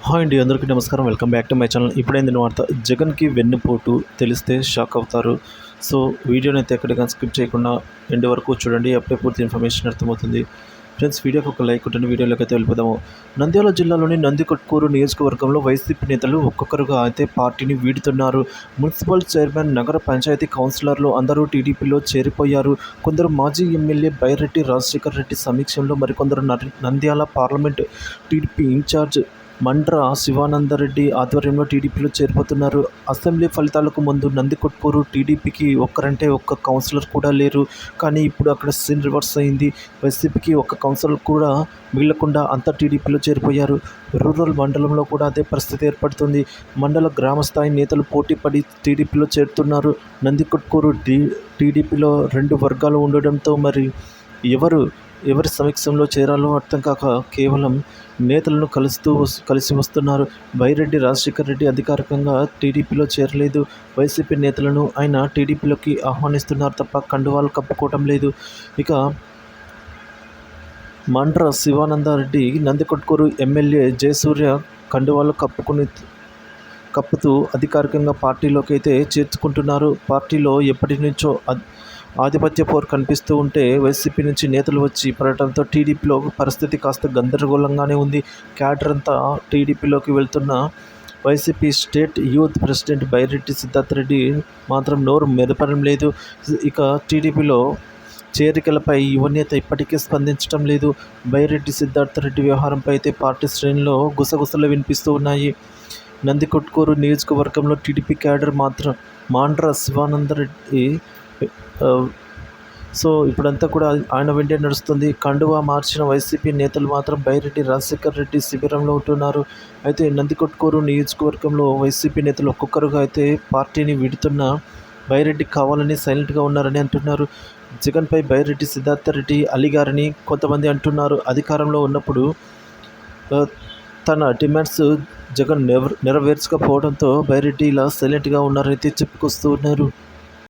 Hi అండి, అందరికీ నమస్కారం. Welcome back to my channel. ఇప్పుడైంది వార్త, జగన్కి వెన్నుపోటు తెలిస్తే షాక్ అవుతారు. సో వీడియోని అయితే ఎక్కడికైనా స్కిప్ చేయకుండా ఎండ్ వరకు చూడండి, అప్పుడే పూర్తి ఇన్ఫర్మేషన్ అర్థమవుతుంది. ఫ్రెండ్స్, వీడియోకి ఒక లైక్ కొట్టండి. వీడియోలోకి అయితే వెళ్ళిపోదాము. నంద్యాల జిల్లాలోని నందికొట్కూరు నియోజకవర్గంలో వైసీపీ నేతలు ఒక్కొక్కరుగా అయితే పార్టీని వీడుతున్నారు. మున్సిపల్ చైర్మన్, నగర పంచాయతీ కౌన్సిలర్లు అందరూ టీడీపీలో చేరిపోయారు. కొందరు మాజీ ఎమ్మెల్యే బైరెడ్డి రాజశేఖర్ రెడ్డి సమీక్షంలో మరికొందరు Nandyal parliament TDP in-charge Mandra Sivananda Reddy ఆధ్వర్యంలో టీడీపీలో చేరిపోతున్నారు. అసెంబ్లీ ఫలితాలకు ముందు నందికొట్కూరు టీడీపీకి ఒక్కరంటే ఒక్క కౌన్సిలర్ కూడా లేరు. కానీ ఇప్పుడు అక్కడ సీన్ రివర్స్ అయింది. వైసీపీకి ఒక్క కౌన్సిలర్ కూడా మిగలకుండా అంతా టీడీపీలో చేరిపోయారు. రూరల్ మండలంలో కూడా అదే పరిస్థితి ఏర్పడుతుంది. మండల గ్రామస్థాయి నేతలు పోటీపడి టీడీపీలో చేరుతున్నారు. నందికొట్కూరు టీడీపీలో రెండు వర్గాలు ఉండడంతో మరి ఎవరి సమక్షంలో చేరాలో అర్థం కాక కేవలం నేతలను కలిసి వస్తున్నారు. బైరెడ్డి రాజశేఖర్ రెడ్డి అధికారికంగా టీడీపీలో చేరలేదు. వైసీపీ నేతలను ఆయన టీడీపీలోకి ఆహ్వానిస్తున్నారు తప్ప కండువాలు కప్పుకోవటం లేదు. ఇక మండ్ర శివానందరెడ్డి నందికొట్కూరు ఎమ్మెల్యే జయసూర్య కండువాలు కప్పుతూ అధికారికంగా పార్టీలోకి అయితే చేర్చుకుంటున్నారు. పార్టీలో ఎప్పటి నుంచో ఆధిపత్య పోరు కనిపిస్తూ ఉంటే వైసీపీ నుంచి నేతలు వచ్చి పడటంతో టీడీపీలో పరిస్థితి కాస్త గందరగోళంగానే ఉంది. క్యాడర్ అంతా టీడీపీలోకి వెళ్తున్న YCP state youth president Byreddy Siddhartha Reddy మాత్రం నోరు మెదపడం లేదు. ఇక టీడీపీలో చేరికలపై యువనేత ఇప్పటికే స్పందించడం లేదు. బైరెడ్డి సిద్ధార్థ రెడ్డి వ్యవహారంపై అయితే పార్టీ శ్రేణిలో గుసగుసలు వినిపిస్తూ ఉన్నాయి. నందికొట్కూరు నియోజకవర్గంలో టీడీపీ క్యాడర్ మాత్రం మాండ్ర శివానందరెడ్డి సో ఇప్పుడంతా కూడా ఆయన వెంటే నడుస్తుంది. కండువా మార్చిన వైసీపీ నేతలు మాత్రం బైరెడ్డి రాజశేఖర్ రెడ్డి శిబిరంలో ఉంటున్నారు. అయితే నందికొట్కూరు నియోజకవర్గంలో వైసీపీ నేతలు ఒక్కొక్కరుగా అయితే పార్టీని విడుతున్న బైరెడ్డి కావాలని సైలెంట్గా ఉన్నారని అంటున్నారు. జగన్పై బైరెడ్డి సిద్ధార్థ రెడ్డి అలిగారని కొంతమంది అంటున్నారు. అధికారంలో ఉన్నప్పుడు తన డిమాండ్స్ జగన్ నెరవేర్చకపోవడంతో బైరెడ్డి ఇలా సైలెంట్గా ఉన్నారని చెప్పుకొస్తూ ఉన్నారు.